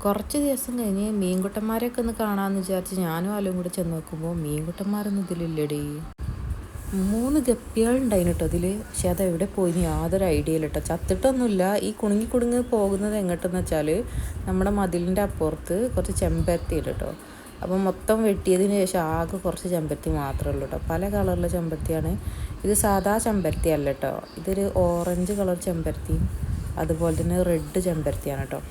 കുറച്ച് ദിവസം കഴിഞ്ഞ് മീൻകുട്ടന്മാരെയൊക്കെ ഒന്ന് കാണാമെന്ന് വിചാരിച്ച് ഞാനും ആലും കൂടെ ചെന്ന് നോക്കുമ്പോൾ മീൻകുട്ടന്മാരൊന്നും ഇതിലില്ലടി. 3 ഗപ്പികളുണ്ടായിന് കേട്ടോ ഇതിൽ. പക്ഷെ അതെവിടെ പോയിന് യാതൊരു ഐഡിയ ഇല്ല കേട്ടോ. ചത്തിട്ടൊന്നുമില്ല. ഈ കുടുങ്ങി പോകുന്നത് എങ്ങോട്ടെന്ന് വെച്ചാൽ നമ്മുടെ മതിലിൻ്റെ അപ്പുറത്ത് കുറച്ച് ചെമ്പരത്തി ഉണ്ട് കേട്ടോ. അപ്പം മൊത്തം വെട്ടിയതിന് ശേഷം ആകെ കുറച്ച് ചെമ്പരത്തി മാത്രമേ ഉള്ളൂ കേട്ടോ. പല കളറിലെ ചെമ്പരത്തിയാണ്. ഇത് സാധാ ചെമ്പരത്തി അല്ല കേട്ടോ. ഇതൊരു ഓറഞ്ച് കളർ ചെമ്പരത്തിയും അതുപോലെ തന്നെ റെഡ് ചെമ്പരത്തിയാണ് കേട്ടോ.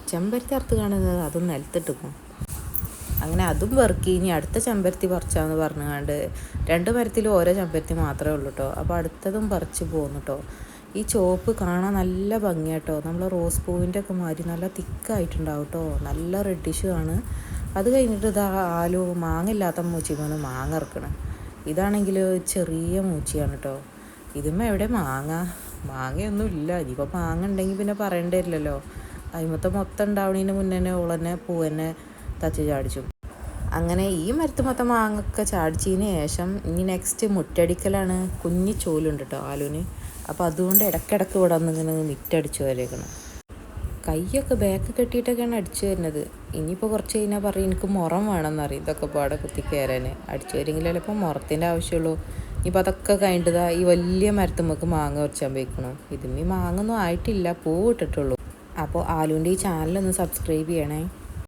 ചെമ്പരത്തി അറുത്ത് കാണുന്നത് അതും നിലത്തിട്ടിക്കും. അങ്ങനെ അതും വെറുക്കി ഇനി അടുത്ത ചെമ്പരത്തി പറിച്ചാന്ന് പറഞ്ഞുകൊണ്ട് 2 മരത്തിലും ഓരോ ചെമ്പരത്തി മാത്രമേ ഉള്ളൂ കേട്ടോ. അപ്പോൾ അടുത്തതും പറിച്ച് പോകുന്നു കേട്ടോ. ഈ ചോപ്പ് കാണാൻ നല്ല ഭംഗിയാട്ടോ. നമ്മൾ റോസ് പൂവിൻ്റെ ഒക്കെ മാതിരി നല്ല തിക്കായിട്ടുണ്ടാവും കേട്ടോ. നല്ല റെഡിഷും ആണ്. അത് കഴിഞ്ഞിട്ട് ഇതാ ആലു മാങ്ങ ഇല്ലാത്ത മൂച്ചിമ്മന്ന് മാങ്ങ ഇറക്കണം. ഇതാണെങ്കിൽ ചെറിയ മൂച്ചിയാണ് കേട്ടോ. ഇതുമ്മ എവിടെ മാങ്ങയൊന്നും ഇല്ല. ഇനിയിപ്പോൾ മാങ്ങ ഉണ്ടെങ്കിൽ പിന്നെ പറയേണ്ടി വരില്ലല്ലോ. മൊത്തം ഉണ്ടാവണതിന് മുന്നേ തന്നെ ഓളന്നെ പൂവന്നെ തച്ച് ചാടിച്ചു. അങ്ങനെ ഈ മരത്ത് മൊത്തം മാങ്ങൊക്കെ ചാടിച്ചതിന് ശേഷം ഇനി നെക്സ്റ്റ് മുറ്റടിക്കലാണ്. കുഞ്ഞി ചോലുണ്ട് കേട്ടോ ആലുവിന്. അപ്പോൾ അതുകൊണ്ട് ഇടയ്ക്കിടയ്ക്ക് ഇവിടെ വന്നിങ്ങനെ മിറ്റടിച്ചു വരേക്കണം. കൈയൊക്കെ ബാക്ക് കെട്ടിയിട്ടൊക്കെയാണ് അടിച്ചു വരുന്നത്. ഇനിയിപ്പോൾ കുറച്ച് കഴിഞ്ഞാൽ പറയും എനിക്ക് മുറം വേണമെന്നറിയും. ഇതൊക്കെ പാടെ കുത്തി കയറാൻ അടിച്ചു വരെങ്കിലല്ലേ ഇപ്പോൾ മുറത്തിൻ്റെ ആവശ്യമുള്ളൂ. ഇനിയിപ്പോൾ അതൊക്കെ കഴിഞ്ഞിട്ട് ഈ വലിയ മരത്തുമ്മക്ക് മാങ്ങ കുറച്ചാൻ വെക്കണം. ഇതിന് മാങ്ങൊന്നും ആയിട്ടില്ല, പൂവ് ഇട്ടിട്ടുള്ളൂ. അപ്പോൾ ആലുവിൻ്റെ ഈ ചാനലൊന്ന് സബ്സ്ക്രൈബ് ചെയ്യണേ.